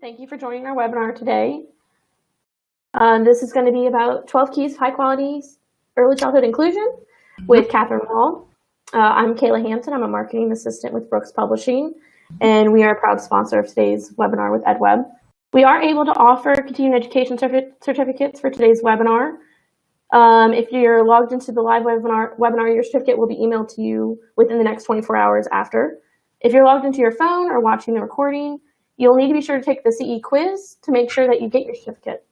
Thank you for joining our webinar today. This is going to be about 12 keys to high quality early childhood inclusion with Kathryn Wall. I'm Kayla Hampton. I'm a marketing assistant with Brooks Publishing, and we are a proud sponsor of today's webinar with edWeb. We are able to offer continuing education certificates for today's webinar. If you're logged into the live webinar, your certificate will be emailed to you within the next 24 hours after. If you're logged into your phone or watching the recording, you'll need to be sure to take the CE quiz to make sure that you get your certificate.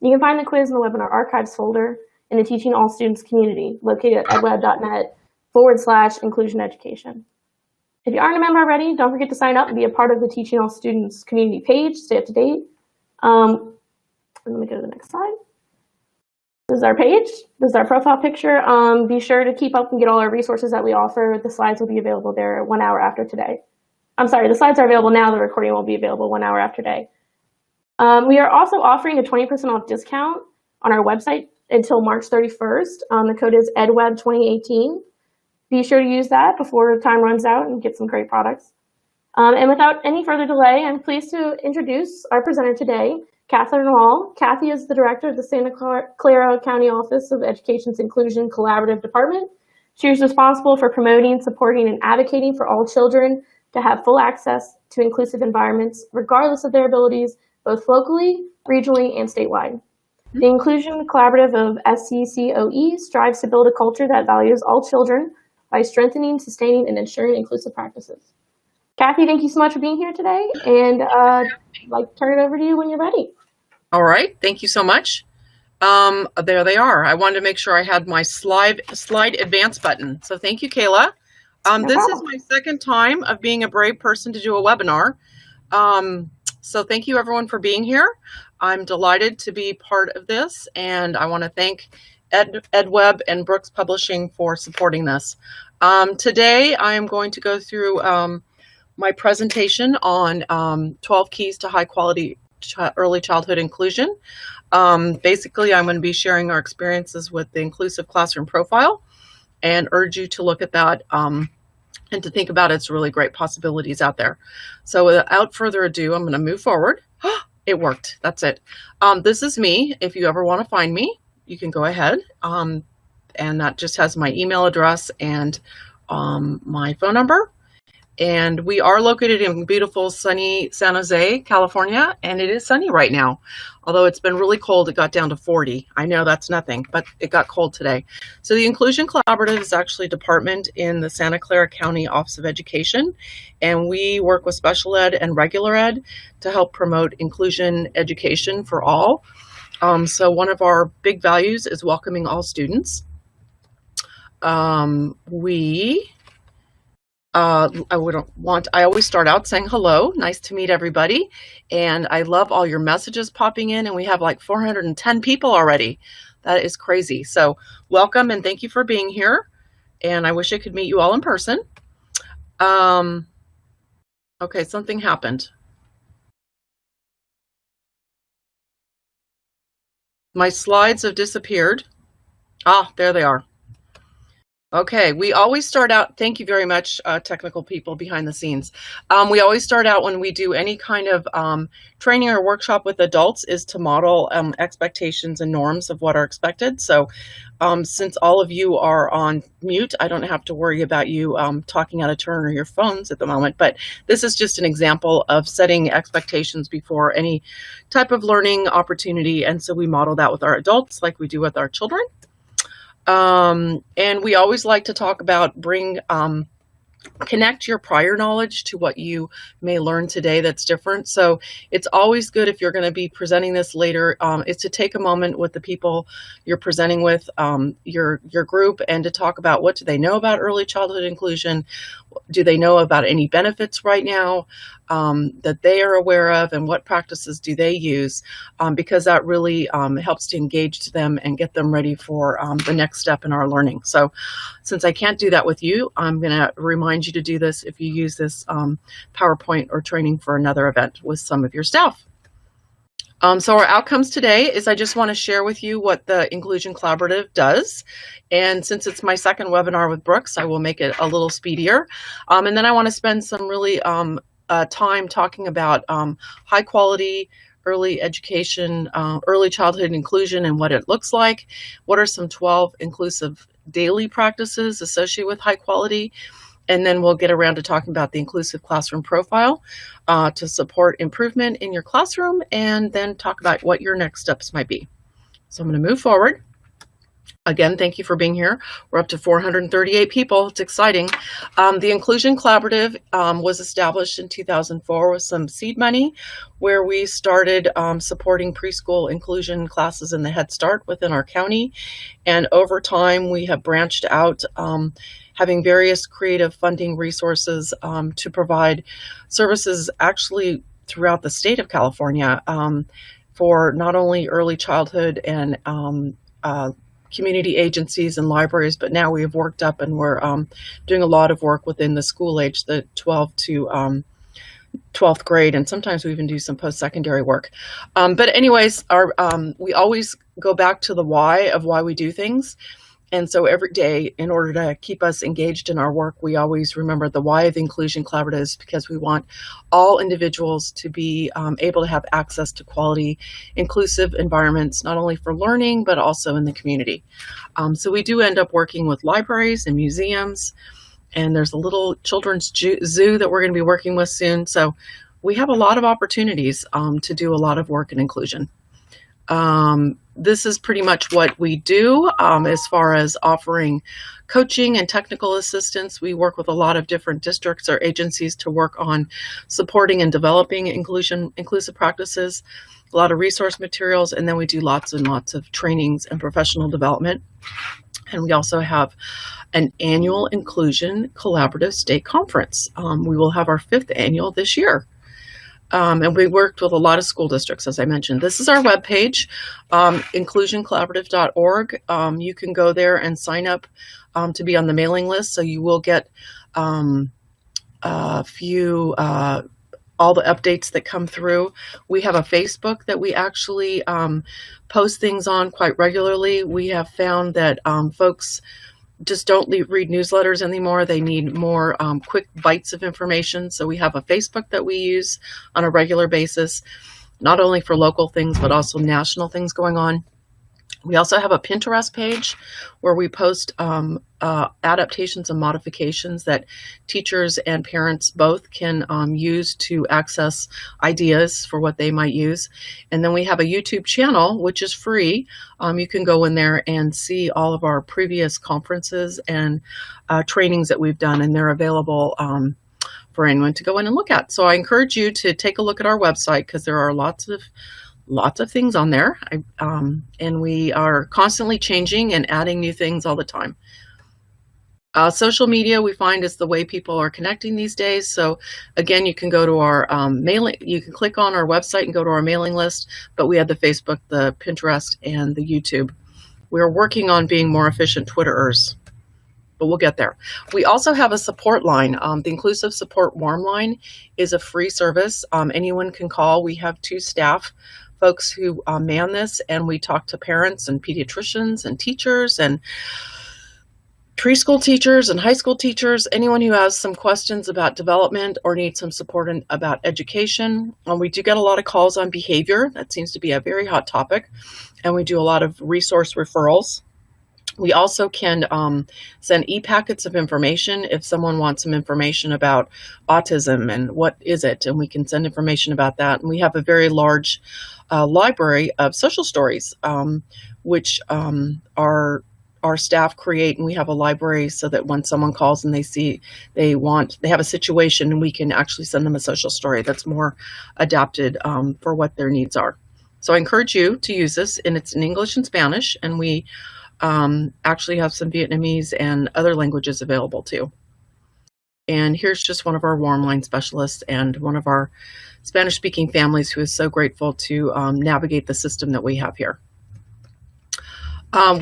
You can find the quiz in the webinar archives folder in the Teaching All Students community located at edweb.net/inclusion education. If you aren't a member already, don't forget to sign up and be a part of the Teaching All Students community page, stay up to date. Let me go to the next slide. This is our page. This is our profile picture. Be sure to keep up and get all our resources that we offer. The slides will be available there 1 hour after today. I'm sorry, the slides are available now. The recording will be available 1 hour after today. We are also offering a 20% off discount on our website until March 31st. The code is edWeb 2018. Be sure to use that before time runs out and get some great products. And without any further delay, I'm pleased to introduce our presenter today, Kathryn Wall. Kathy is the director of the Santa Clara County Office of Education's Inclusion Collaborative Department. She is responsible for promoting, supporting, and advocating for all children to have full access to inclusive environments, regardless of their abilities, both locally, regionally, and statewide. The Inclusion Collaborative of SCCOE strives to build a culture that values all children by strengthening, sustaining, and ensuring inclusive practices. Kathy, thank you so much for being here today, and I'd like to turn it over to you when you're ready. All right, thank you so much. There they are. I wanted to make sure I had my slide advance button. So thank you, Kayla. This is my second time of being a brave person to do a webinar. So thank you everyone for being here. I'm delighted to be part of this, and I want to thank edWeb and Brooks Publishing for supporting this. Today I am going to go through my presentation on 12 keys to high quality early childhood inclusion. Basically, I'm going to be sharing our experiences with the inclusive classroom profile and urge you to look at that and to think about its really great possibilities out there. So without further ado, I'm going to move forward. It worked. That's it. This is me. If you ever want to find me, you can go ahead. And that just has my email address and my phone number. And we are located in beautiful, sunny San Jose, California, and it is sunny right now. Although it's been really cold, it got down to 40. I know that's nothing, but it got cold today. So the Inclusion Collaborative is actually a department in the Santa Clara County Office of Education, and we work with special ed and regular ed to help promote inclusion education for all. So one of our big values is welcoming all students. I always start out saying hello, nice to meet everybody, and I love all your messages popping in, and we have like 410 people already. That is crazy. So welcome and thank you for being here, and I wish I could meet you all in person. Okay, something happened. My slides have disappeared. Ah, there they are. Okay, we always start out, thank you very much, technical people behind the scenes. We always start out when we do any kind of training or workshop with adults is to model expectations and norms of what are expected. So since all of you are on mute, I don't have to worry about you talking out of turn or your phones at the moment, but this is just an example of setting expectations before any type of learning opportunity. And so we model that with our adults like we do with our children. And we always like to talk about connect your prior knowledge to what you may learn today that's different. So it's always good if you're going to be presenting this later, is to take a moment with the people you're presenting with, your group, and to talk about what do they know about early childhood inclusion? Do they know about any benefits right now that they are aware of, and what practices do they use? Because that really helps to engage them and get them ready for the next step in our learning. So since I can't do that with you, I'm going to remind you to do this if you use this PowerPoint or training for another event with some of your staff. So our outcomes today is I just want to share with you what the Inclusion Collaborative does. And since it's my second webinar with Brooks, I will make it a little speedier. And then I want to spend some really time talking about high quality early education, early childhood inclusion and what it looks like. What are some 12 inclusive daily practices associated with high quality? And then we'll get around to talking about the inclusive classroom profile to support improvement in your classroom, and then talk about what your next steps might be. So I'm going to move forward. Again, thank you for being here. We're up to 438 people. It's exciting. The Inclusion Collaborative was established in 2004 with some seed money, where we started supporting preschool inclusion classes in the Head Start within our county. And over time, we have branched out, having various creative funding resources to provide services actually throughout the state of California for not only early childhood and community agencies and libraries, but now we have worked up and we're doing a lot of work within the school age, the 12 to 12th grade, and sometimes we even do some post-secondary work. But anyways, we always go back to the why of why we do things. And so every day, in order to keep us engaged in our work, we always remember the why of the Inclusion Collaboratives, because we want all individuals to be able to have access to quality, inclusive environments, not only for learning, but also in the community. So we do end up working with libraries and museums, and there's a little children's zoo that we're going to be working with soon. So we have a lot of opportunities to do a lot of work in inclusion. This is pretty much what we do as far as offering coaching and technical assistance. We work with a lot of different districts or agencies to work on supporting and developing inclusive practices, a lot of resource materials, and then we do lots and lots of trainings and professional development. And we also have an annual Inclusion Collaborative State Conference. We will have our 5th annual this year. And we worked with a lot of school districts, as I mentioned. This is our webpage, inclusioncollaborative.org. You can go there and sign up to be on the mailing list, so you will get all the updates that come through. We have a Facebook that we actually post things on quite regularly. We have found that folks just don't read newsletters anymore. They need more quick bites of information. So we have a Facebook that we use on a regular basis, not only for local things, but also national things going on. We also have a Pinterest page where we post adaptations and modifications that teachers and parents both can use to access ideas for what they might use. And then we have a YouTube channel, which is free. You can go in there and see all of our previous conferences and trainings that we've done, and they're available for anyone to go in and look at. So I encourage you to take a look at our website, because there are lots of things on there, and we are constantly changing and adding new things all the time. Social media, we find, is the way people are connecting these days. So again, you can go to our mailing, you can click on our website and go to our mailing list, but we have the Facebook, the Pinterest, and the YouTube. We're working on being more efficient Twitterers, but we'll get there. We also have a support line. The Inclusive Support Warmine is a free service. Anyone can call. We have 2 staff folks who man this, and we talk to parents and pediatricians and teachers and preschool teachers and high school teachers, anyone who has some questions about development or needs some support about education. We do get a lot of calls on behavior. That seems to be a very hot topic, and we do a lot of resource referrals. We also can send e-packets of information if someone wants some information about autism and what is it, and we can send information about that. And we have a very large library of social stories, which our staff create, and we have a library so that when someone calls and they have a situation, and we can actually send them a social story that's more adapted for what their needs are. So I encourage you to use this, and it's in English and Spanish, and we actually have some Vietnamese and other languages available too. And here's just one of our Warmine specialists and one of our Spanish-speaking families who is so grateful to navigate the system that we have here.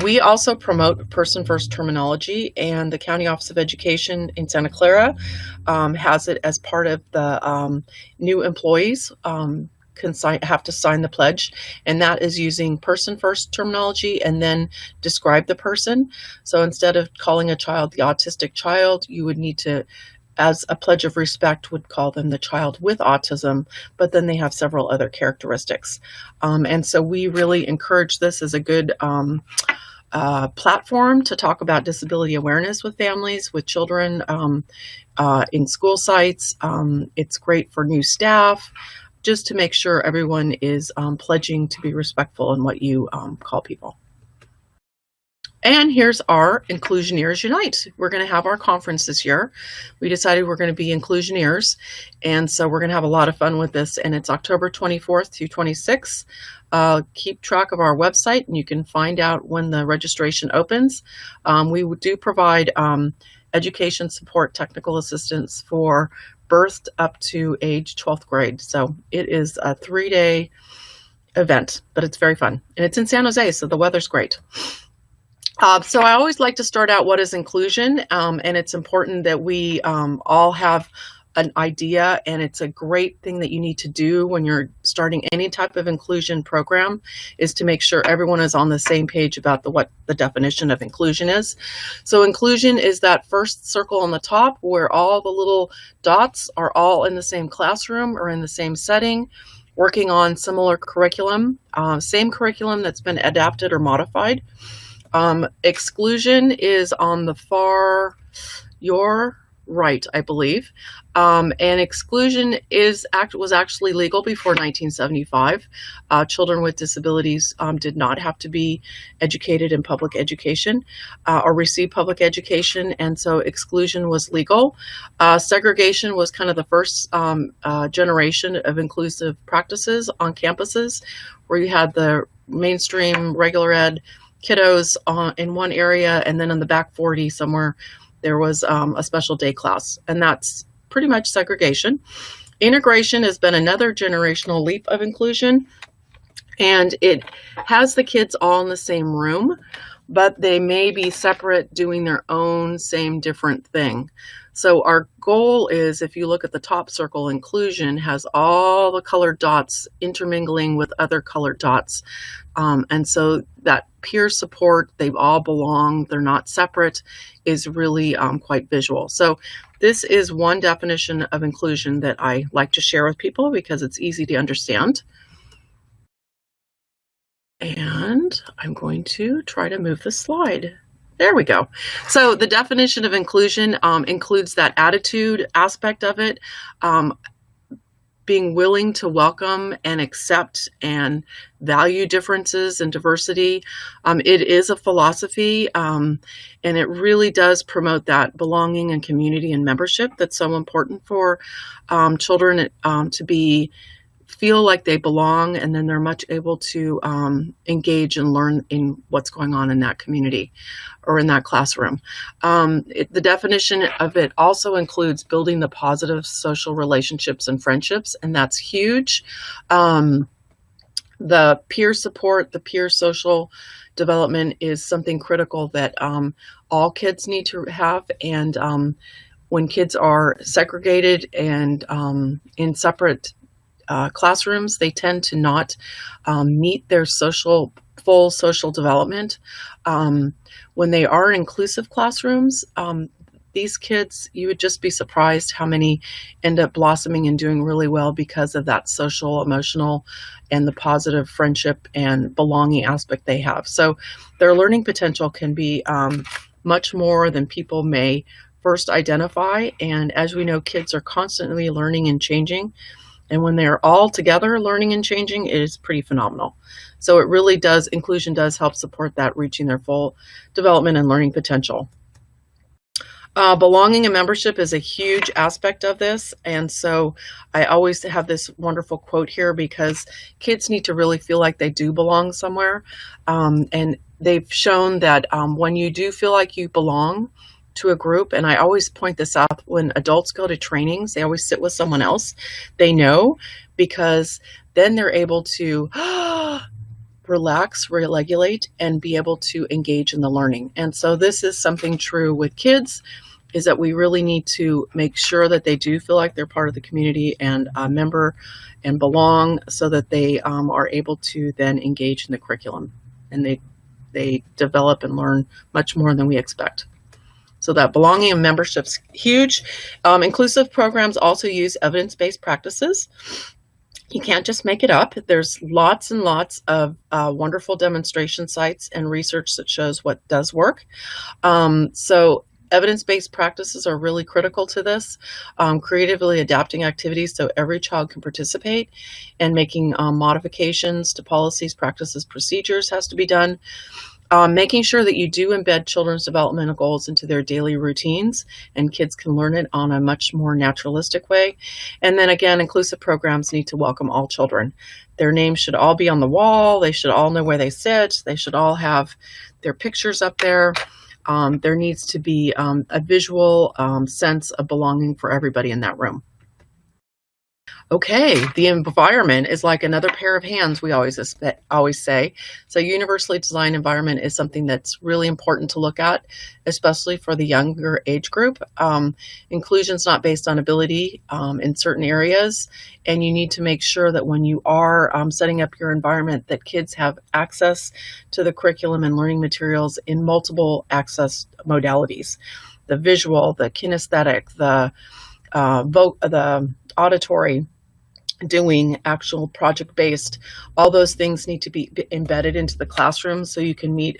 We also promote person-first terminology, and the County Office of Education in Santa Clara has it as part of the new employees have to sign the pledge, and that is using person-first terminology and then describe the person. So instead of calling a child the autistic child, you would need to as a pledge of respect, would call them the child with autism, but then they have several other characteristics. And so we really encourage this as a good platform to talk about disability awareness with families, with children in school sites. It's great for new staff, just to make sure everyone is pledging to be respectful in what you call people. And here's our Inclusioneers Unite. We're going to have our conference this year. We decided we're going to be Inclusioneers, and so we're going to have a lot of fun with this, and it's October 24th through 26th. Keep track of our website, and you can find out when the registration opens. We do provide education support, technical assistance for birth up to age 12th grade. So it is a 3-day event, but it's very fun. And it's in San Jose, so the weather's great. So I always like to start out what is inclusion, and it's important that we all have an idea, and it's a great thing that you need to do when you're starting any type of inclusion program, is to make sure everyone is on the same page about what the definition of inclusion is. So inclusion is that first circle on the top where all the little dots are all in the same classroom or in the same setting, working on similar curriculum, same curriculum that's been adapted or modified. Exclusion is on the far, your right, I believe. And exclusion was actually legal before 1975. Children with disabilities did not have to be educated in public education or receive public education, and so exclusion was legal. Segregation was kind of the first generation of inclusive practices on campuses, where you had the mainstream regular ed kiddos in one area, and then in the back 40 somewhere there was a special day class, and that's pretty much segregation. Integration has been another generational leap of inclusion, and it has the kids all in the same room, but they may be separate, doing their own same different thing. So our goal is, if you look at the top circle, inclusion has all the colored dots intermingling with other colored dots. And so that peer support, they all belong, they're not separate, is really quite visual. So this is one definition of inclusion that I like to share with people because it's easy to understand. And I'm going to try to move the slide. There we go. So the definition of inclusion includes that attitude aspect of it, being willing to welcome and accept and value differences and diversity. It is a philosophy, and it really does promote that belonging and community and membership that's so important for children to feel like they belong, and then they're much able to engage and learn in what's going on in that community or in that classroom. The definition of it also includes building the positive social relationships and friendships, and that's huge. The peer support, the peer social development is something critical that all kids need to have, and when kids are segregated and in separate classrooms, they tend to not meet their full social development. When they are in inclusive classrooms, these kids, you would just be surprised how many end up blossoming and doing really well because of that social, emotional, and the positive friendship and belonging aspect they have. So their learning potential can be much more than people may first identify. And as we know, kids are constantly learning and changing. And when they're all together learning and changing, it is pretty phenomenal. So it really does, inclusion does help support that, reaching their full development and learning potential. Belonging and membership is a huge aspect of this. And so I always have this wonderful quote here, because kids need to really feel like they do belong somewhere. And they've shown that when you do feel like you belong to a group, and I always point this out when adults go to trainings, they always sit with someone else they know, because then they're able to relax, regulate, and be able to engage in the learning. And so this is something true with kids, is that we really need to make sure that they do feel like they're part of the community and a member and belong, so that they are able to then engage in the curriculum, and they develop and learn much more than we expect. So that belonging and membership's huge. Inclusive programs also use evidence-based practices. You can't just make it up. There's lots and lots of wonderful demonstration sites and research that shows what does work. So evidence-based practices are really critical to this. Creatively adapting activities so every child can participate, and making modifications to policies, practices, procedures has to be done. Making sure that you do embed children's developmental goals into their daily routines, and kids can learn it on a much more naturalistic way. And then again, inclusive programs need to welcome all children. Their names should all be on the wall. They should all know where they sit. They should all have their pictures up there. There needs to be a visual sense of belonging for everybody in that room. Okay, the environment is like another pair of hands, we always say. So universally designed environment is something that's really important to look at, especially for the younger age group. Inclusion is not based on ability in certain areas, and you need to make sure that when you are setting up your environment, that kids have access to the curriculum and learning materials in multiple access modalities. The visual, the kinesthetic, the auditory, doing actual project-based, all those things need to be embedded into the classroom so you can meet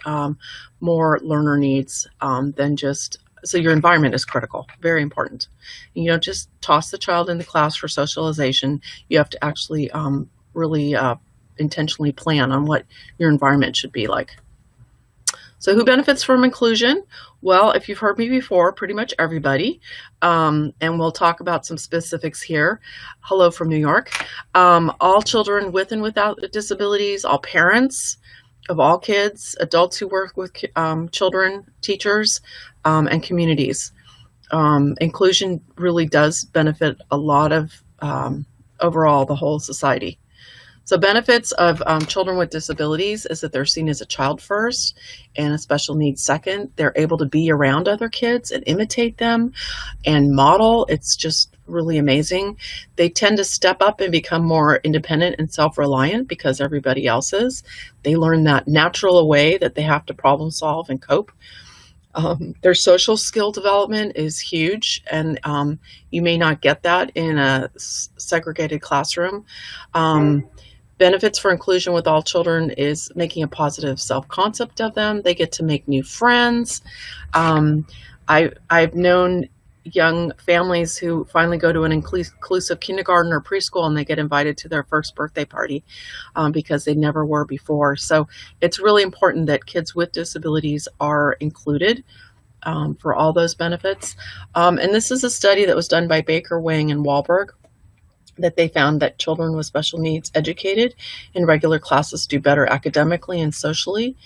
more learner needs than just, so your environment is critical, very important. You don't just toss the child in the class for socialization. You have to actually really intentionally plan on what your environment should be like. So who benefits from inclusion? Well, if you've heard me before, pretty much everybody. And we'll talk about some specifics here. Hello from New York. All children with and without disabilities, all parents of all kids, adults who work with children, teachers, and communities. Inclusion really does benefit a lot of overall the whole society. So benefits of children with disabilities is that they're seen as a child first and a special needs second. They're able to be around other kids and imitate them and model. It's just really amazing. They tend to step up and become more independent and self-reliant because everybody else is. They learn that natural way that they have to problem solve and cope. Their social skill development is huge, and you may not get that in a segregated classroom. Benefits for inclusion with all children is making a positive self-concept of them. They get to make new friends. I've known young families who finally go to an inclusive kindergarten or preschool and they get invited to their first birthday party because they never were before. So it's really important that kids with disabilities are included for all those benefits. And this is a study that was done by Baker, Wang, and Wahlberg, that they found that children with special needs educated in regular classes do better academically and socially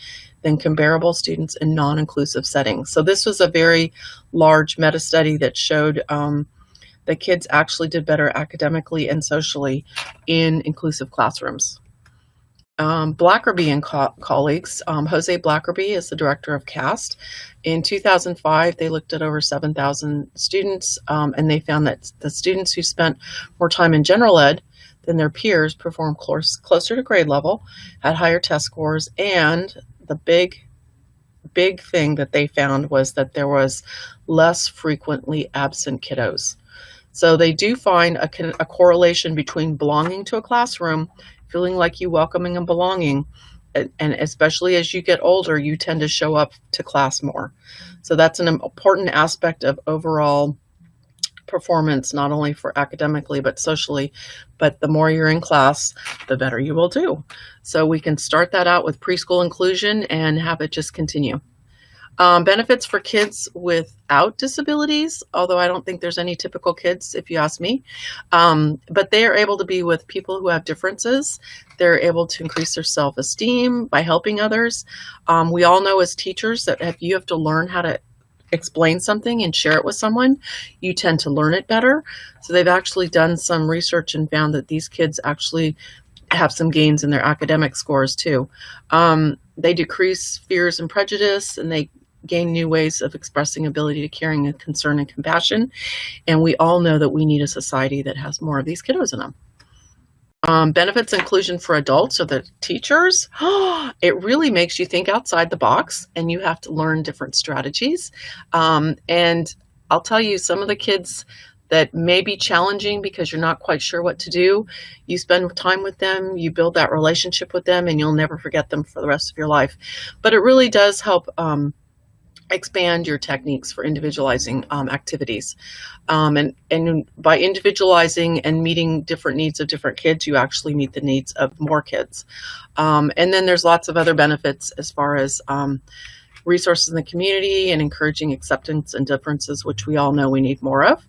than comparable students in non-inclusive settings. So this was a very large meta-study that showed that kids actually did better academically and socially in inclusive classrooms. Blackerby and colleagues, Jose Blackerby is the director of CAST. In 2005, they looked at over 7,000 students, and they found that the students who spent more time in general ed than their peers performed closer to grade level, had higher test scores, and the big thing that they found was that there was less frequently absent kiddos. So they do find a correlation between belonging to a classroom, feeling like you welcoming and belonging, and especially as you get older, you tend to show up to class more. So that's an important aspect of overall performance, not only for academically, but socially. But the more you're in class, the better you will do. So we can start that out with preschool inclusion and have it just continue. Benefits for kids without disabilities, although I don't think there's any typical kids, if you ask me. But they are able to be with people who have differences. They're able to increase their self-esteem by helping others. We all know as teachers that if you have to learn how to explain something and share it with someone, you tend to learn it better. So they've actually done some research and found that these kids actually have some gains in their academic scores too. They decrease fears and prejudice, and they gain new ways of expressing ability to caring and concern and compassion. And we all know that we need a society that has more of these kiddos in them. Benefits inclusion for adults or the teachers. It really makes you think outside the box, and you have to learn different strategies. And I'll tell you, some of the kids that may be challenging because you're not quite sure what to do, you spend time with them, you build that relationship with them, and you'll never forget them for the rest of your life. But it really does help expand your techniques for individualizing activities. And by individualizing and meeting different needs of different kids, you actually meet the needs of more kids. And then there's lots of other benefits as far as resources in the community and encouraging acceptance and differences, which we all know we need more of.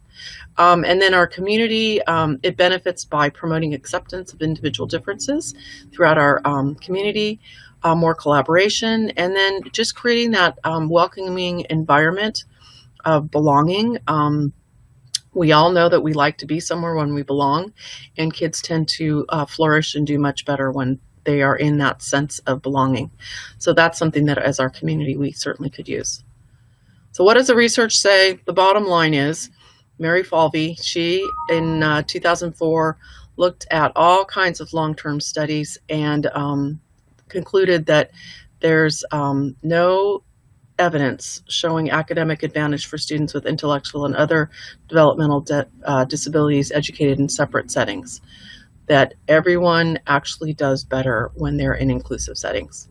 And then our community, it benefits by promoting acceptance of individual differences throughout our community, more collaboration, and then just creating that welcoming environment of belonging. We all know that we like to be somewhere when we belong, and kids tend to flourish and do much better when they are in that sense of belonging. So that's something that as our community we certainly could use. So what does the research say? The bottom line is Mary Falvey, she in 2004 looked at all kinds of long-term studies and concluded that there's no evidence showing academic advantage for students with intellectual and other developmental disabilities educated in separate settings, that everyone actually does better when they're in inclusive settings.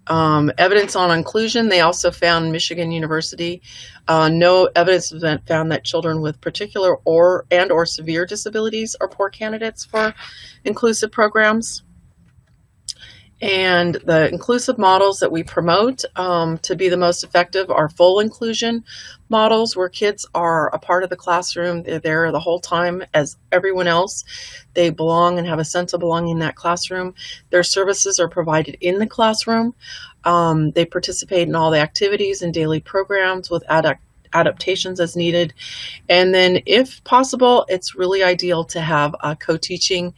Evidence on inclusion, they also found Michigan University, no evidence has been found that children with particular or severe disabilities are poor candidates for inclusive programs. And the inclusive models that we promote to be the most effective are full inclusion models where kids are a part of the classroom. They're there the whole time as everyone else. They belong and have a sense of belonging in that classroom. Their services are provided in the classroom. They participate in all the activities and daily programs with adaptations as needed. And then if possible, it's really ideal to have a co-teaching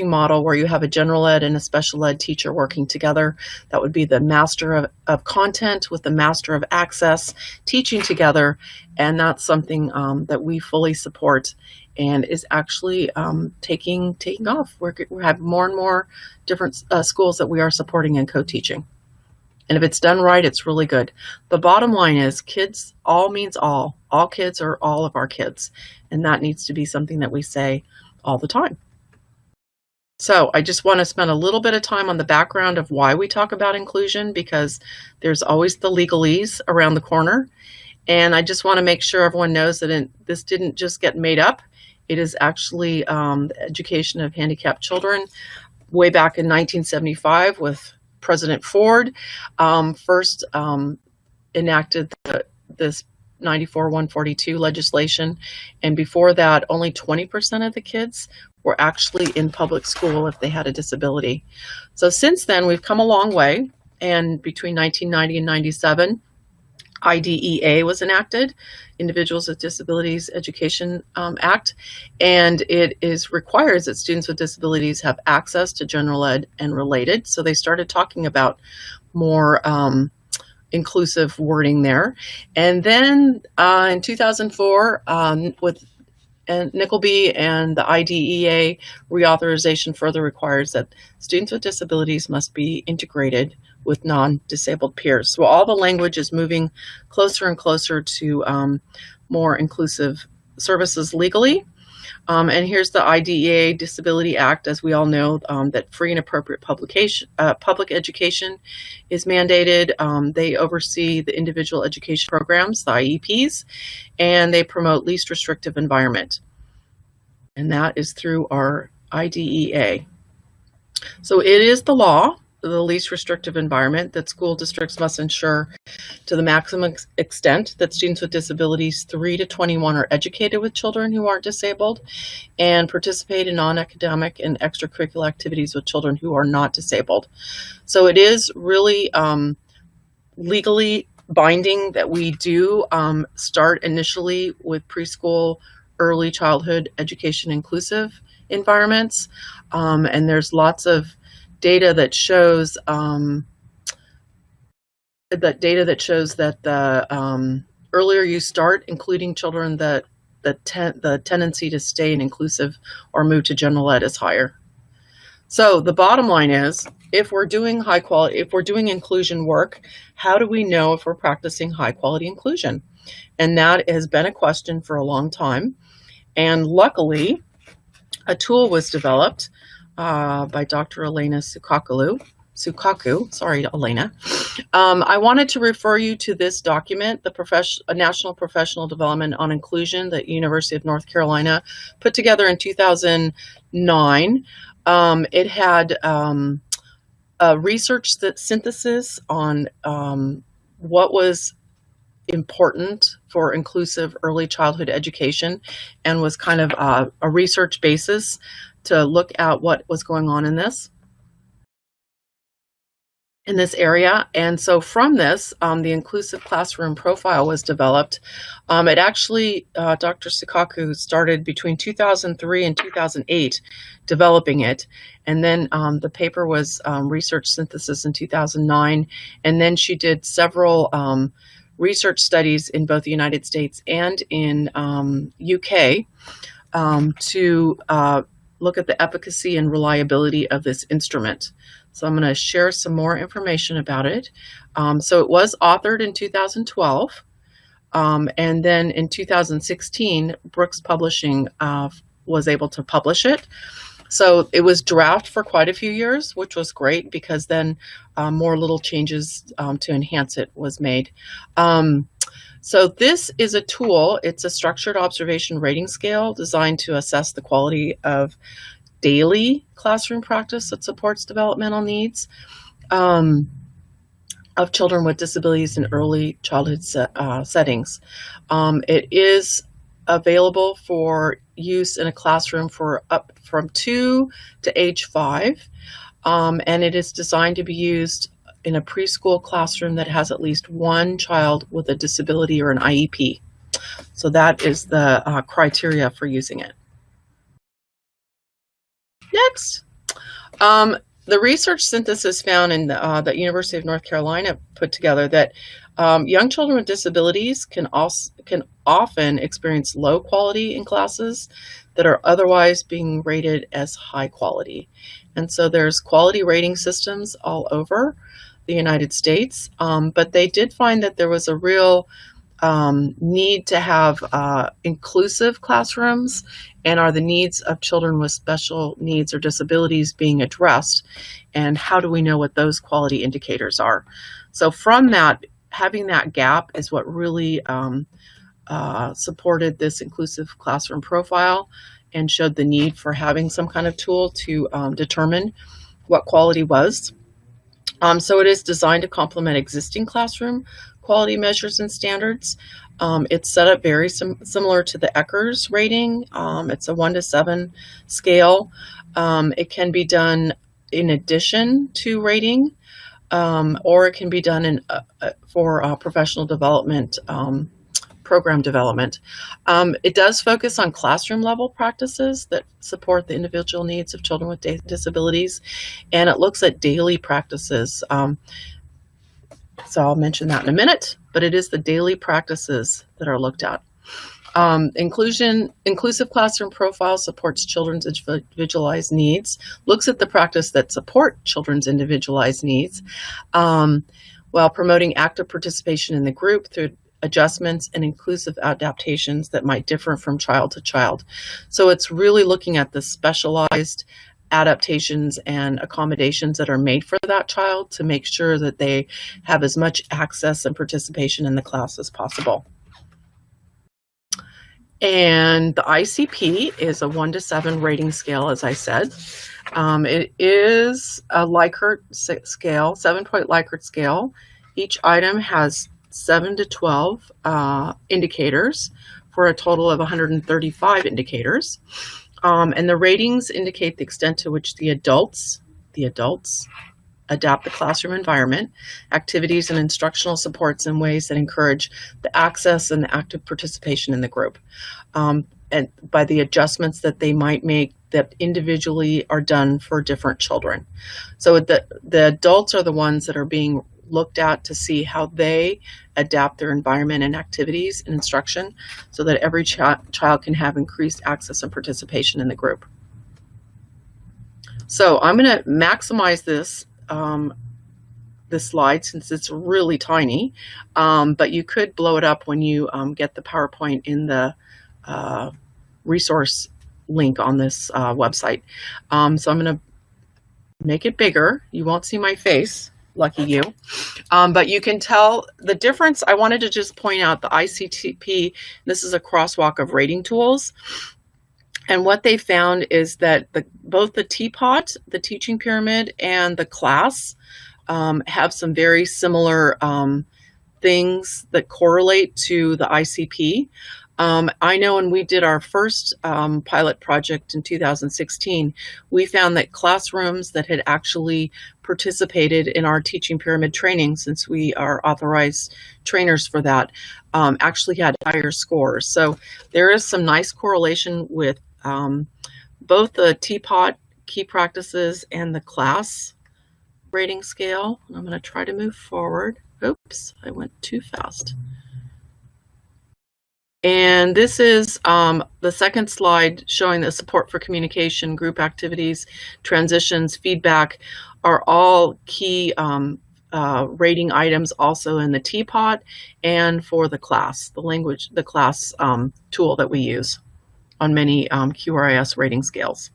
model where you have a general ed and a special ed teacher working together. That would be the master of content with the master of access teaching together. And that's something that we fully support and is actually taking off. We have more and more different schools that we are supporting and co-teaching. And if it's done right, it's really good. The bottom line is kids, all means all. All kids are all of our kids. And that needs to be something that we say all the time. So I just want to spend a little bit of time on the background of why we talk about inclusion, because there's always the legalese around the corner. And I just want to make sure everyone knows that this didn't just get made up. It is actually the education of handicapped children way back in 1975 with President Ford first enacted this 94-142 legislation. And before that, only 20% of the kids were actually in public school if they had a disability. So since then, we've come a long way. And between 1990 and 97, IDEA was enacted, Individuals with Disabilities Education Act, and it requires that students with disabilities have access to general ed and related. So they started talking about more inclusive wording there. And then in 2004, with Nickleby and the IDEA reauthorization further requires that students with disabilities must be integrated with non-disabled peers. So all the language is moving closer and closer to more inclusive services legally. And here's the IDEA Disability Act, as we all know, that free and appropriate public education is mandated. They oversee the individual education programs, the IEPs, and they promote least restrictive environment. And that is through our IDEA. So it is the law, the least restrictive environment, that school districts must ensure to the maximum extent that students with disabilities 3 to 21 are educated with children who aren't disabled and participate in non-academic and extracurricular activities with children who are not disabled. So it is really legally binding that we do start initially with preschool, early childhood education inclusive environments. And there's lots of data that shows that the earlier you start including children that the tendency to stay in inclusive or move to general ed is higher. So the bottom line is, if we're doing inclusion work, how do we know if we're practicing high quality inclusion? And that has been a question for a long time. And luckily, a tool was developed by Dr. Elena Sukaku, sorry, Elena. I wanted to refer you to this document, the National Professional Development on Inclusion that University of North Carolina put together in 2009. It had a research synthesis on what was important for inclusive early childhood education, and was kind of a research basis to look at what was going on in this area. And so from this, the inclusive classroom profile was developed. It actually, Dr. Sukaku started between 2003 and 2008 developing it. And then the paper was research synthesis in 2009. And then she did several research studies in both the United States and in UK to look at the efficacy and reliability of this instrument. So I'm going to share some more information about it. So it was authored in 2012, and then in 2016, Brooks Publishing was able to publish it. So it was draft for quite a few years, which was great because then more little changes to enhance it was made. So this is a tool. It's a structured observation rating scale designed to assess the quality of daily classroom practice that supports developmental needs of children with disabilities in early childhood settings. It is available for use in a classroom for up from 2 to age 5, and it is designed to be used in a preschool classroom that has at least one child with a disability or an IEP. So that is the criteria for using it. Next, the research synthesis found in the University of North Carolina put together that young children with disabilities can often experience low quality in classes that are otherwise being rated as high quality. And so there's quality rating systems all over the United States, but they did find that there was a real need to have inclusive classrooms, and are the needs of children with special needs or disabilities being addressed, and how do we know what those quality indicators are? So from that, having that gap is what really supported this inclusive classroom profile and showed the need for having some kind of tool to determine what quality was. So it is designed to complement existing classroom quality measures and standards. It's set up very similar to the Eckers rating. It's a 1 to 7 scale. It can be done in addition to rating, or it can be done for professional development, program development. It does focus on classroom level practices that support the individual needs of children with disabilities, and it looks at daily practices. So I'll mention that in a minute, but it is the daily practices that are looked at. Inclusive classroom profile supports children's individualized needs, looks at the practice that support children's individualized needs, while promoting active participation in the group through adjustments and inclusive adaptations that might differ from child to child. So it's really looking at the specialized adaptations and accommodations that are made for that child to make sure that they have as much access and participation in the class as possible. And the ICP is a 1 to 7 rating scale, as I said. It is a Likert scale, 7-point Likert scale. Each item has 7 to 12 indicators for a total of 135 indicators. And the ratings indicate the extent to which the adults adapt the classroom environment, activities and instructional supports in ways that encourage the access and the active participation in the group, and by the adjustments that they might make that individually are done for different children. So the adults are the ones that are being looked at to see how they adapt their environment and activities and instruction so that every child can have increased access and participation in the group. So I'm going to maximize this this slide since it's really tiny, but you could blow it up when you get the PowerPoint in the resource link on this website. So I'm going to make it bigger. You won't see my face, lucky you, but you can tell the difference. I wanted to just point out the ICP. This is a crosswalk of rating tools. And what they found is that both the teapot, the teaching pyramid, and the class have some very similar things that correlate to the ICP. I know when we did our first pilot project in 2016, we found that classrooms that had actually participated in our teaching pyramid training, since we are authorized trainers for that, actually had higher scores. So there is some nice correlation with both the teapot key practices and the class rating scale. I'm going to try to move forward. Oops, I went too fast. And this is the second slide showing that support for communication, group activities, transitions, feedback are all key rating items also in the teapot and for the class, the class tool that we use on many QRIS rating scales.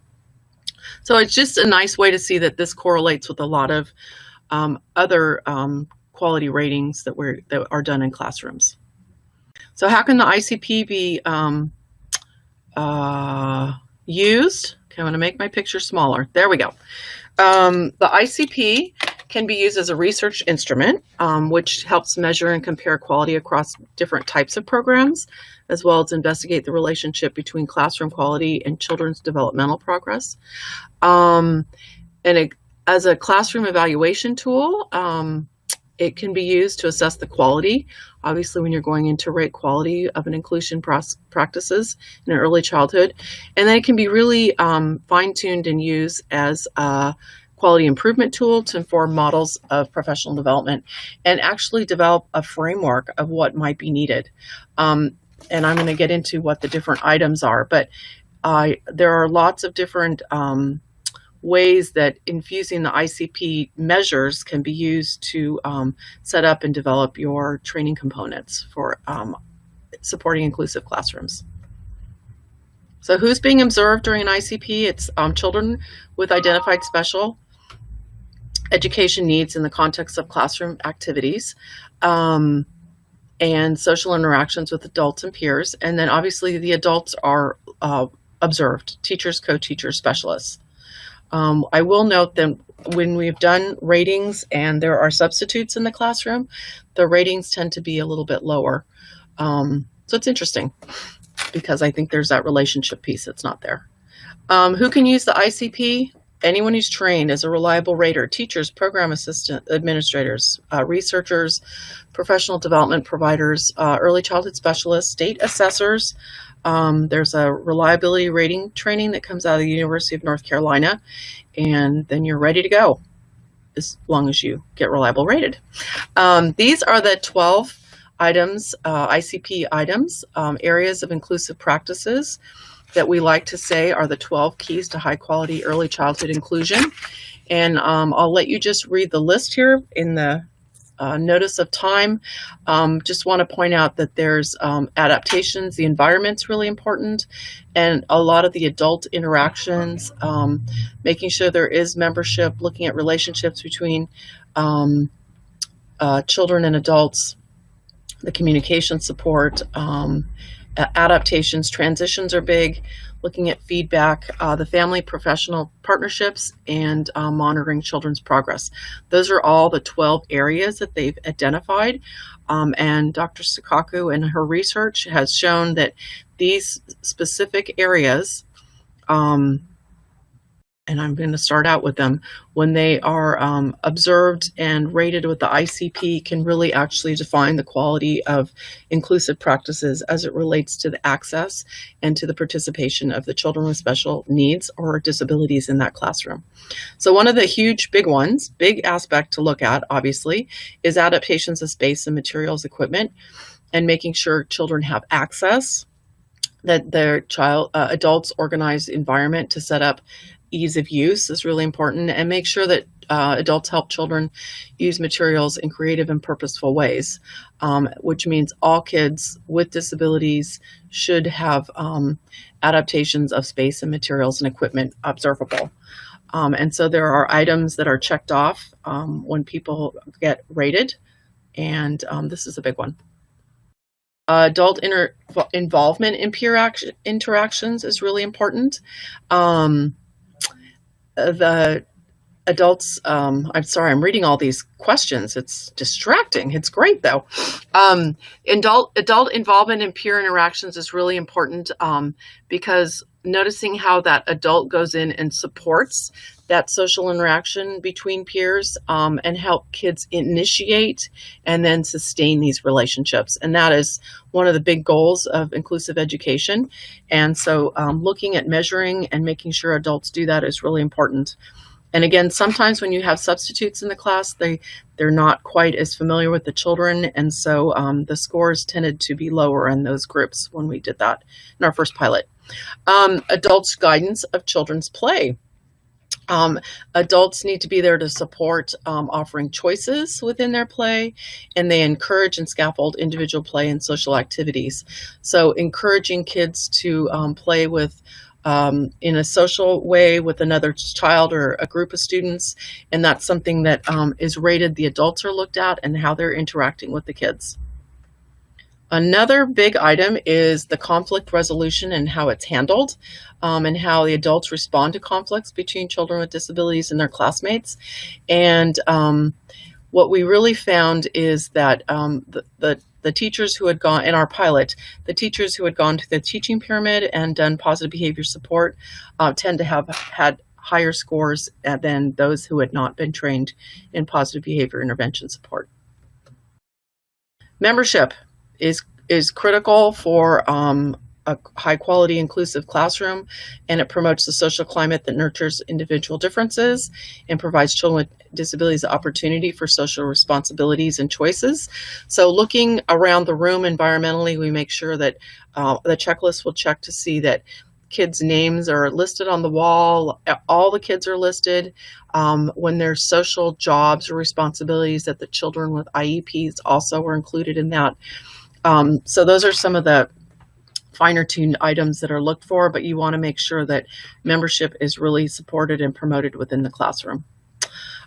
So it's just a nice way to see that this correlates with a lot of other quality ratings that are done in classrooms. So how can the ICP be used? Okay, I'm going to make my picture smaller. There we go. The ICP can be used as a research instrument, which helps measure and compare quality across different types of programs, as well as investigate the relationship between classroom quality and children's developmental progress. As a classroom evaluation tool, it can be used to assess the quality, obviously when you're going in to rate quality of an inclusion practices in early childhood. And then it can be really fine-tuned and used as a quality improvement tool to inform models of professional development and actually develop a framework of what might be needed. And I'm going to get into what the different items are, but there are lots of different ways that infusing the ICP measures can be used to set up and develop your training components for supporting inclusive classrooms. So who's being observed during an ICP? It's children with identified special education needs in the context of classroom activities and social interactions with adults and peers. And then obviously the adults are observed, teachers, co-teachers, specialists. I will note that when we've done ratings and there are substitutes in the classroom, the ratings tend to be a little bit lower. So it's interesting because I think there's that relationship piece that's not there. Who can use the ICP? Anyone who's trained as a reliable rater: teachers, program assistant, administrators, researchers, professional development providers, early childhood specialists, state assessors. There's a reliability rating training that comes out of the University of North Carolina, and then you're ready to go as long as you get reliable rated. These are the 12 items, ICP items, areas of inclusive practices that we like to say are the 12 keys to high quality early childhood inclusion. And I'll let you just read the list here in the notice of time. Just want to point out that there's adaptations. The environment's really important, and a lot of the adult interactions, making sure there is membership, looking at relationships between children and adults, the communication support, adaptations, transitions are big, looking at feedback, the family professional partnerships, and monitoring children's progress. Those are all the 12 areas that they've identified. And Dr. Sukaku in her research has shown that these specific areas and I'm going to start out with them, when they are observed and rated with the ICP, can really actually define the quality of inclusive practices as it relates to the access and to the participation of the children with special needs or disabilities in that classroom. So one of the huge big aspect to look at, obviously, is adaptations of space and materials, equipment, and making sure children have access, that their adults organize environment to set up ease of use is really important, and make sure that adults help children use materials in creative and purposeful ways, which means all kids with disabilities should have adaptations of space and materials and equipment observable. And so there are items that are checked off when people get rated, and this is a big one. Adult involvement in peer interactions is really important. The adults, I'm sorry, I'm reading all these questions. It's distracting. It's great though. Adult involvement in peer interactions is really important because noticing how that adult goes in and supports that social interaction between peers and help kids initiate and then sustain these relationships. And that is one of the big goals of inclusive education. And so looking at measuring and making sure adults do that is really important. And again, sometimes when you have substitutes in the class, they're not quite as familiar with the children. And so the scores tended to be lower in those groups when we did that in our first pilot. Adults' guidance of children's play. Adults need to be there to support offering choices within their play, and they encourage and scaffold individual play and social activities. So encouraging kids to play with in a social way with another child or a group of students, and that's something that is rated. The adults are looked at and how they're interacting with the kids. Another big item is the conflict resolution and how it's handled, and how the adults respond to conflicts between children with disabilities and their classmates. And what we really found is that the teachers who had gone in our pilot, the teachers who had gone to the teaching pyramid and done positive behavior support tend to have had higher scores than those who had not been trained in positive behavior intervention support. Membership is critical for a high quality inclusive classroom, and it promotes the social climate that nurtures individual differences and provides children with disabilities the opportunity for social responsibilities and choices. So looking around the room environmentally, we make sure that the checklist will check to see that kids' names are listed on the wall, all the kids are listed. When there's social jobs or responsibilities, that the children with IEPs also are included in that. So those are some of the finer tuned items that are looked for, but you want to make sure that membership is really supported and promoted within the classroom.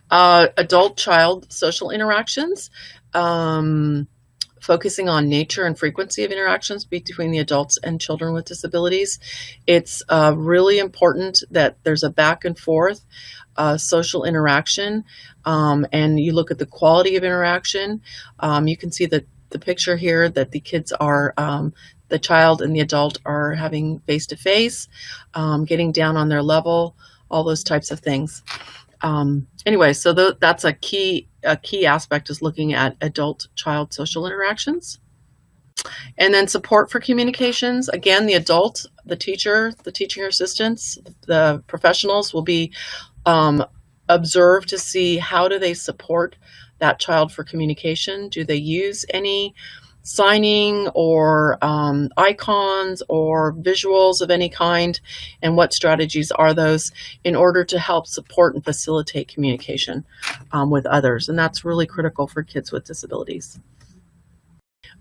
Adult-child social interactions, focusing on nature and frequency of interactions between the adults and children with disabilities. It's really important that there's a back and forth social interaction, and you look at the quality of interaction. You can see that the picture here that the kids are, the child and the adult are having face-to-face, getting down on their level, all those types of things. Anyway, so that's a key aspect, is looking at adult-child social interactions. And then support for communications. Again, the adult, the teacher, the teaching assistants, the professionals will be observed to see how do they support that child for communication. Do they use any signing or icons or visuals of any kind, and what strategies are those in order to help support and facilitate communication with others? And that's really critical for kids with disabilities.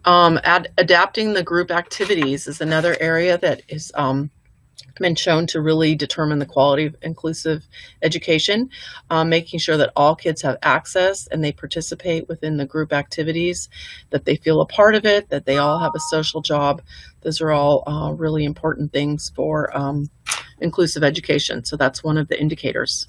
Adapting the group activities is another area that is been shown to really determine the quality of inclusive education, making sure that all kids have access and they participate within the group activities, that they feel a part of it, that they all have a social job. Those are all really important things for inclusive education. So that's one of the indicators.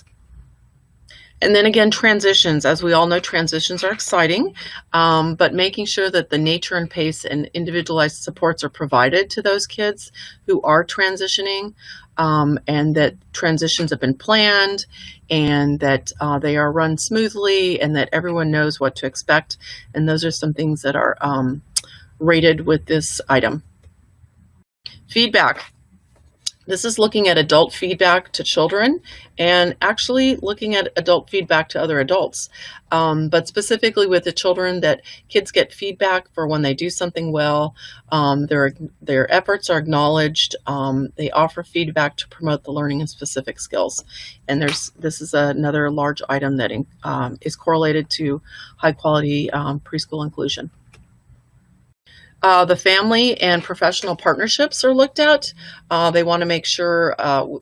And then again, transitions. As we all know, transitions are exciting, but making sure that the nature and pace and individualized supports are provided to those kids who are transitioning, and that transitions have been planned, and that they are run smoothly, and that everyone knows what to expect. And those are some things that are rated with this item. Feedback. This is looking at adult feedback to children and actually looking at adult feedback to other adults, but specifically with the children, that kids get feedback for when they do something well, their efforts are acknowledged, they offer feedback to promote the learning of specific skills. And this is another large item that is correlated to high quality preschool inclusion. The family and professional partnerships are looked at. They want to make sure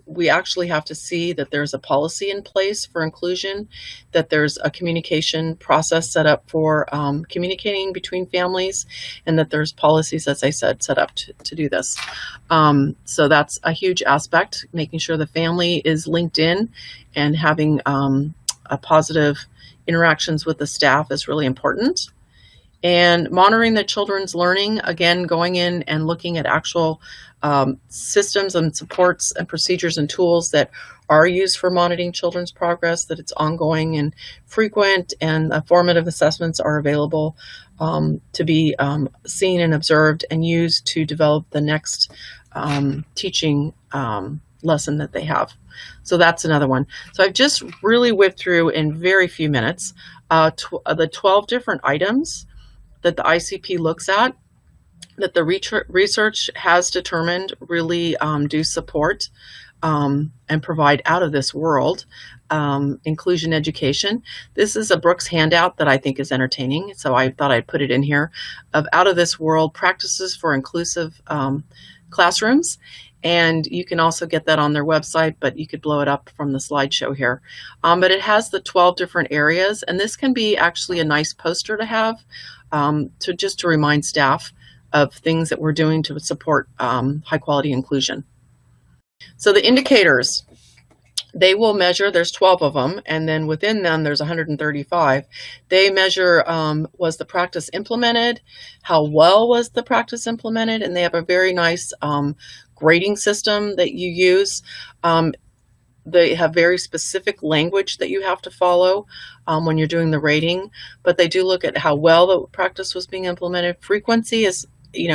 we actually have to see that there's a policy in place for inclusion, that there's a communication process set up for communicating between families, and that there's policies, as I said, set up to do this. So that's a huge aspect, making sure the family is linked in and having a positive interactions with the staff is really important. And monitoring the children's learning, again, going in and looking at actual systems and supports and procedures and tools that are used for monitoring children's progress, that it's ongoing and frequent, and formative assessments are available to be seen and observed and used to develop the next teaching lesson that they have. So that's another one. So I've just really whipped through in very few minutes the 12 different items that the ICP looks at, that the research has determined really do support and provide out of this world inclusion education. This is a Brooks handout that I think is entertaining, so I thought I'd put it in here, of out of this world practices for inclusive classrooms. And you can also get that on their website, but you could blow it up from the slideshow here. But it has the 12 different areas, and this can be actually a nice poster to have to remind staff of things that we're doing to support high quality inclusion. So the indicators, they will measure, there's 12 of them, and then within them there's 135. They measure, was the practice implemented? How well was the practice implemented? And they have a very nice grading system that you use. They have very specific language that you have to follow when you're doing the rating, but they do look at how well the practice was being implemented. Frequency is,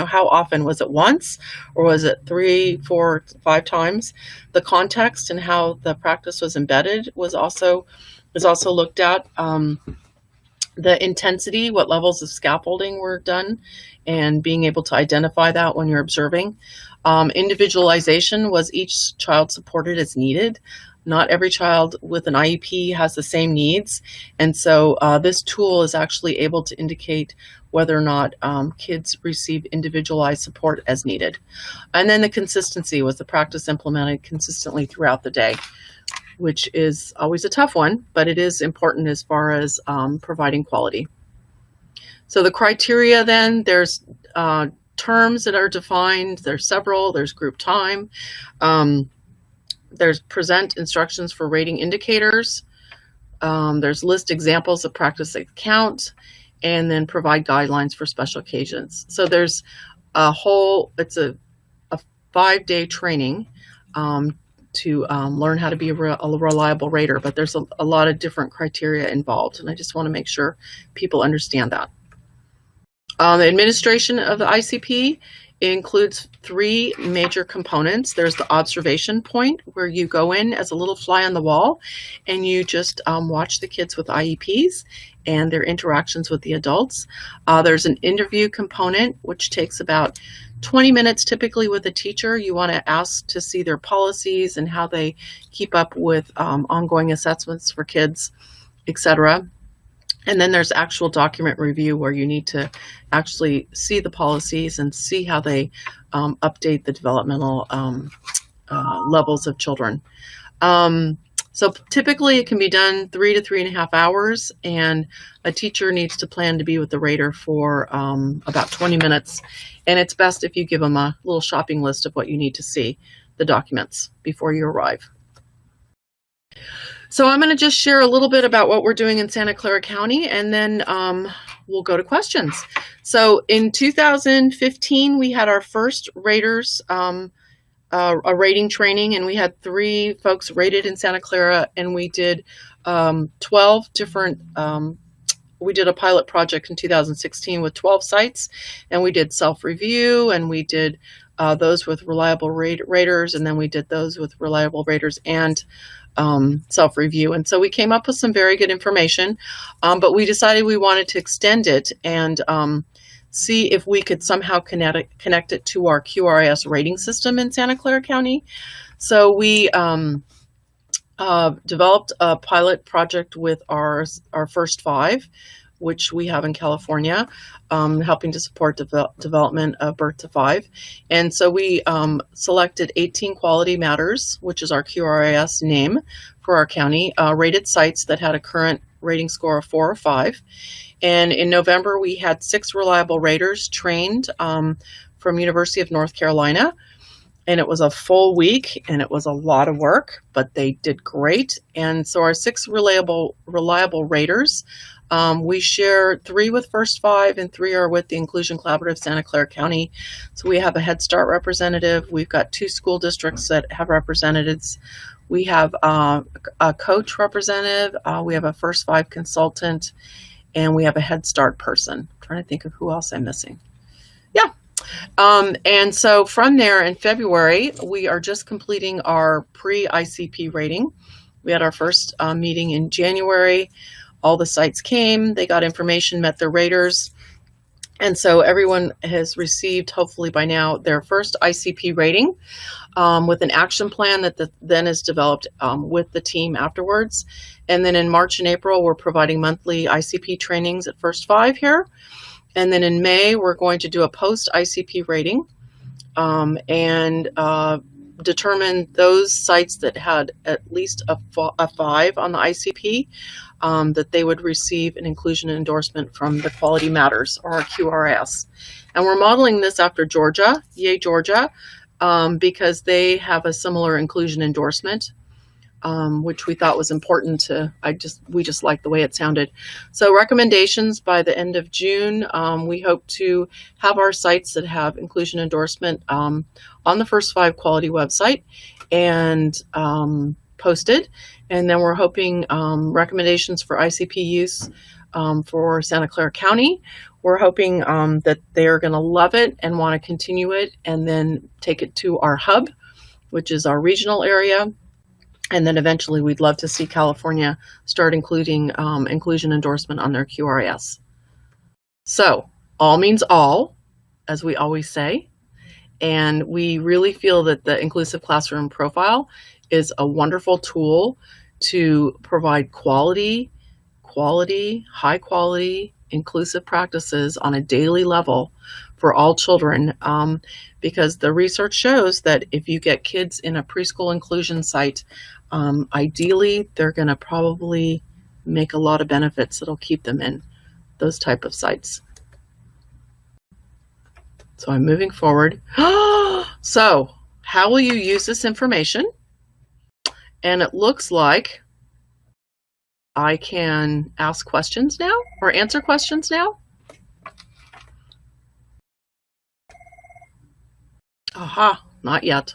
how often? Was it once, or was it 3, 4, 5 times? The context and how the practice was embedded is also looked at. The intensity, what levels of scaffolding were done, and being able to identify that when you're observing. Individualization, was each child supported as needed? Not every child with an IEP has the same needs, and so this tool is actually able to indicate whether or not kids receive individualized support as needed. And then the consistency, was the practice implemented consistently throughout the day, which is always a tough one, but it is important as far as providing quality. So the criteria then, there's terms that are defined, there's several, there's group time, there's present instructions for rating indicators, there's list examples of practice that count, and then provide guidelines for special occasions. So there's it's a 5-day training to learn how to be a reliable rater, but there's a lot of different criteria involved, and I just want to make sure people understand that. The administration of the ICP includes 3 major components. There's the observation point, where you go in as a little fly on the wall and you just watch the kids with IEPs and their interactions with the adults. There's an interview component, which takes about 20 minutes typically with a teacher. You want to ask to see their policies and how they keep up with ongoing assessments for kids, etc. And then there's actual document review, where you need to actually see the policies and see how they update the developmental levels of children. So typically it can be done 3 to 3.5 hours, and a teacher needs to plan to be with the rater for about 20 minutes. And it's best if you give them a little shopping list of what you need to see, the documents, before you arrive. So I'm going to just share a little bit about what we're doing in Santa Clara County, and then we'll go to questions. So in 2015, we had our first raters, a rating training, and we had 3 folks rated in Santa Clara, and we did 12 different, we did a pilot project in 2016 with 12 sites, and we did self-review, and we did those with reliable raters, and then we did those with reliable raters and self-review. And so we came up with some very good information, but we decided we wanted to extend it and see if we could somehow connect it to our QRIS rating system in Santa Clara County. So we developed a pilot project with our first 5, which we have in California, helping to support development of birth to 5. And so we selected 18 quality matters, which is our QRIS name for our county, rated sites that had a current rating score of 4 or 5. And in November, we had 6 reliable raters trained from University of North Carolina. And it was a full week, and it was a lot of work, but they did great. And so our 6 reliable raters, we share 3 with First 5 and 3 are with the Inclusion Collaborative Santa Clara County. So we have a Head Start representative. We've got 2 school districts that have representatives. We have a coach representative. We have a First 5 consultant, and we have a Head Start person. I'm trying to think of who else I'm missing. Yeah. And so from there in February, we are just completing our pre-ICP rating. We had our first meeting in January. All the sites came, they got information, met their raters. And so everyone has received, hopefully by now, their first ICP rating with an action plan that then is developed with the team afterwards. And then in March and April, we're providing monthly ICP trainings at First 5 here. And then in May, we're going to do a post-ICP rating and determine those sites that had at least a 5 on the ICP, that they would receive an inclusion endorsement from the Quality Matters, or our QRS. And we're modeling this after Georgia, yay Georgia, because they have a similar inclusion endorsement. Which we thought was important to, we just liked the way it sounded. So recommendations by the end of June, we hope to have our sites that have inclusion endorsement on the First 5 quality website and posted. And then we're hoping recommendations for ICP use for Santa Clara County. We're hoping that they're going to love it and want to continue it and then take it to our hub, which is our regional area. And then eventually we'd love to see California start including inclusion endorsement on their QRS. So all means all, as we always say. And we really feel that the Inclusive Classroom Profile is a wonderful tool to provide quality, high quality, inclusive practices on a daily level for all children, because the research shows that if you get kids in a preschool inclusion site, ideally they're going to probably make a lot of benefits that'll keep them in those type of sites. So I'm moving forward. So how will you use this information? And it looks like I can ask questions now or answer questions now. Aha, not yet.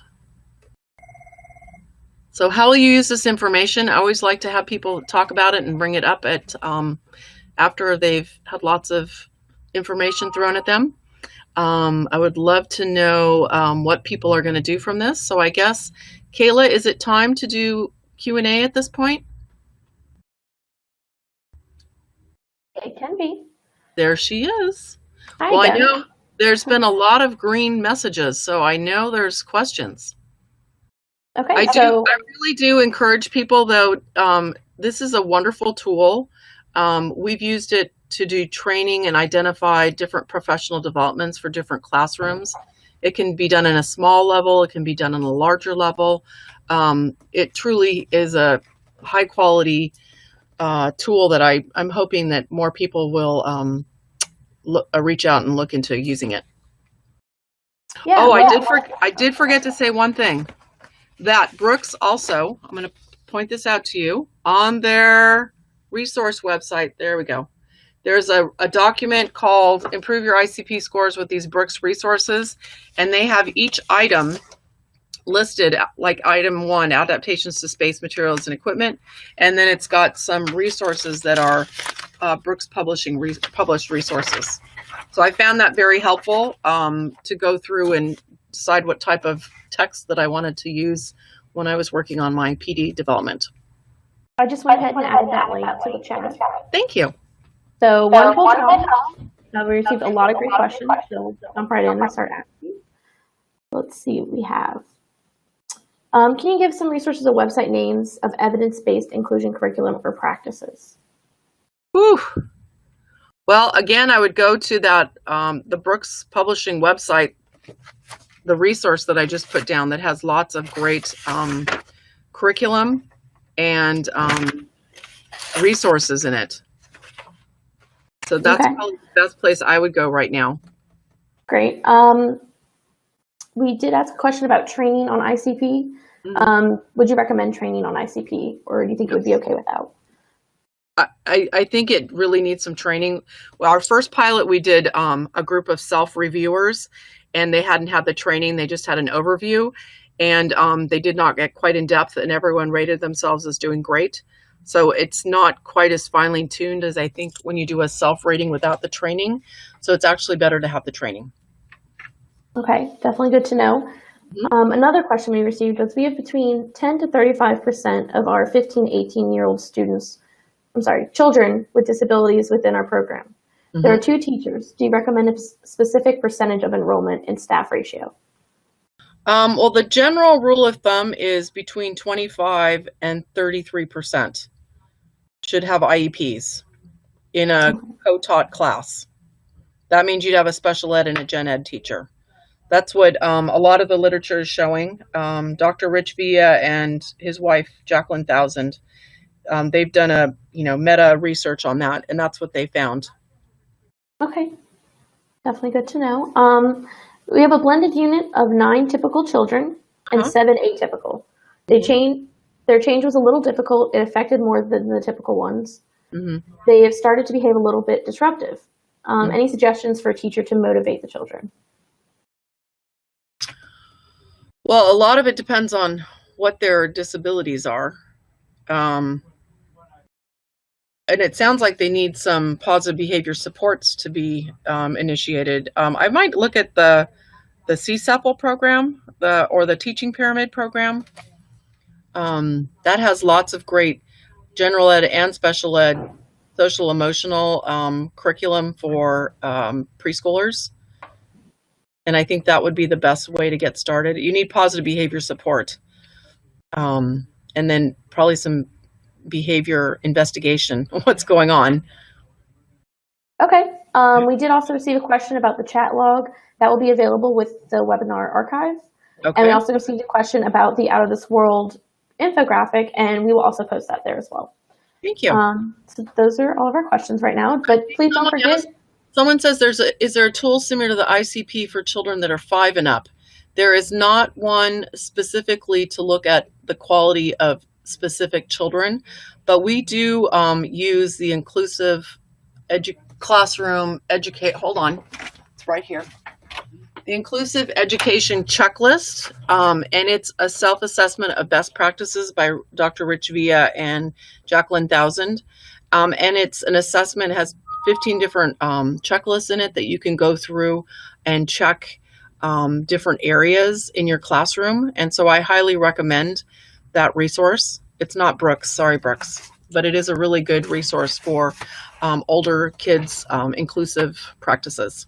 So how will you use this information? I always like to have people talk about it and bring it up at after they've had lots of information thrown at them. I would love to know what people are going to do from this. So I guess, Kayla, is it time to do Q&A at this point? It can be. There she is. Hi, well, Deb. I know there's been a lot of green messages, so I know there's questions. Okay, I really do encourage people, though. This is a wonderful tool. We've used it to do training and identify different professional developments for different classrooms. It can be done in a small level. It can be done on a larger level. It truly is a high quality tool that I'm hoping that more people will reach out and look into using it. Yeah, oh, I did forget to say one thing. That Brooks also, I'm going to point this out to you. on their resource website, there we go. There's a document called Improve Your ICP Scores with these Brooks resources, and they have each item listed, like item 1, adaptations to space, materials, and equipment, and then it's got some resources that are Brooks published resources. So I found that very helpful to go through and decide what type of text that I wanted to use when I was working on my PD development. I just went ahead and added that link to the chat. Thank you. So one poll we received a lot of great questions, so we'll jump right in and start asking. Let's see what we have. Can you give some resources or website names of evidence-based inclusion curriculum or practices? Whew. Well, again, I would go to that the Brooks Publishing website, the resource that I just put down that has lots of great curriculum and resources in it. So that's probably the best place I would go right now. Great. We did ask a question about training on ICP. Mm-hmm. Would you recommend training on ICP, or do you think it would be okay without? I think it really needs some training. Well, our first pilot, we did a group of self-reviewers, and they hadn't had the training. They just had an overview, and they did not get quite in depth, and everyone rated themselves as doing great. So it's not quite as finely tuned as I think when you do a self-rating without the training. So it's actually better to have the training. Okay, definitely good to know. Mm-hmm. Another question we received was, we have between 10 to 35% of our 15 to 18-year-old children with disabilities within our program. Mm-hmm. There are 2 teachers. Do you recommend a specific percentage of enrollment in staff ratio? Well, the general rule of thumb is between 25 and 33% should have IEPs in a co-taught class. That means you'd have a special ed and a gen ed teacher. That's what a lot of the literature is showing. Dr. Rich Villa and his wife, Jacqueline Thousand, they've done a meta research on that, and that's what they found. Okay, definitely good to know. We have a blended unit of 9 typical children and 7 atypical. Their change was a little difficult. It affected more than the typical ones. Mm-hmm. They have started to behave a little bit disruptive. Any suggestions for a teacher to motivate the children? Well, a lot of it depends on what their disabilities are. And it sounds like they need some positive behavior supports to be initiated. I might look at the CSEPL program, or the Teaching Pyramid program. That has lots of great general ed and special ed, social emotional curriculum for preschoolers. And I think that would be the best way to get started. You need positive behavior support. And then probably some behavior investigation, what's going on. Okay. We did also receive a question about the chat log that will be available with the webinar archive. Okay. And we also received a question about the Out of This World infographic, and we will also post that there as well. Thank you. So those are all of our questions right now, but please don't forget. Someone says, is there a tool similar to the ICP for children that are 5 and up? There is not one specifically to look at the quality of specific children, but we do use the inclusive classroom educate. Hold on, it's right here. The inclusive education checklist, and it's a self-assessment of best practices by Dr. Rich Villa and Jacqueline Thousand, and it's an assessment, has 15 different checklists in it that you can go through and check different areas in your classroom. And so I highly recommend that resource. It's not Brooks, sorry Brooks, but it is a really good resource for older kids' inclusive practices.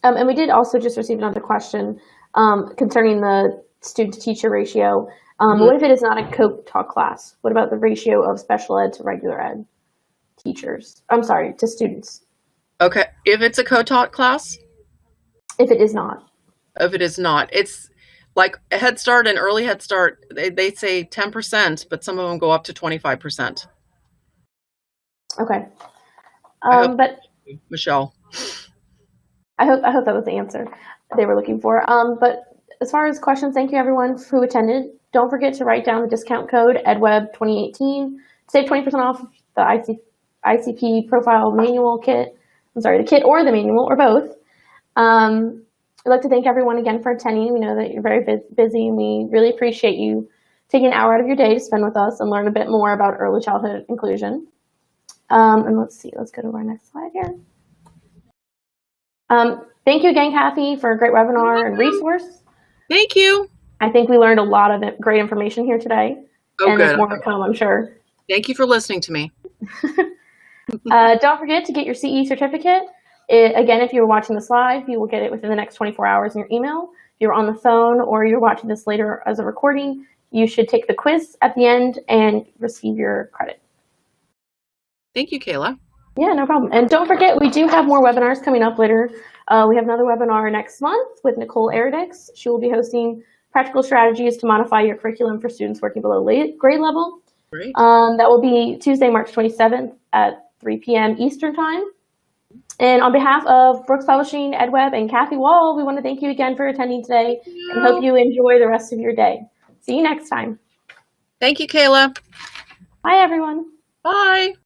And we did also just receive another question concerning the student-to-teacher ratio. What if it is not a co-taught class? What about the ratio of special ed to regular ed teachers? I'm sorry, to students. Okay, if it's a co-taught class? If it is not. If it is not. It's like Head Start and Early Head Start, they say 10%, but some of them go up to 25%. Okay. But Michelle. I hope that was the answer they were looking for. But as far as questions, thank you everyone who attended. Don't forget to write down the discount code edWeb 2018 save 20% off the ICP profile manual kit. I'm sorry, the kit or the manual or both. I'd like to thank everyone again for attending. We know that you're very busy, and we really appreciate you taking an hour out of your day to spend with us and learn a bit more about early childhood inclusion. And let's see, let's go to our next slide here. Thank you again, Kathy, for a great webinar and resource. Thank you. I think we learned a lot of great information here today. Oh, and good. there's more to come, I'm sure. Thank you for listening to me. Don't forget to get your CE certificate. Again, if you're watching this live, you will get it within the next 24 hours in your email. If you're on the phone or you're watching this later as a recording, you should take the quiz at the end and receive your credit. Thank you, Kayla. Yeah, no problem. And don't forget, we do have more webinars coming up later. We have another webinar next month with Nicole Eridix. She will be hosting practical strategies to modify your curriculum for students working below grade level. Great. That will be Tuesday, March 27th at 3 p.m. Eastern Time. And on behalf of Brooks Publishing, edWeb, and Kathy Wall, we want to thank you again for attending today and hope you enjoy the rest of your day. See you next time. Thank you, Kayla. Bye, everyone. Bye.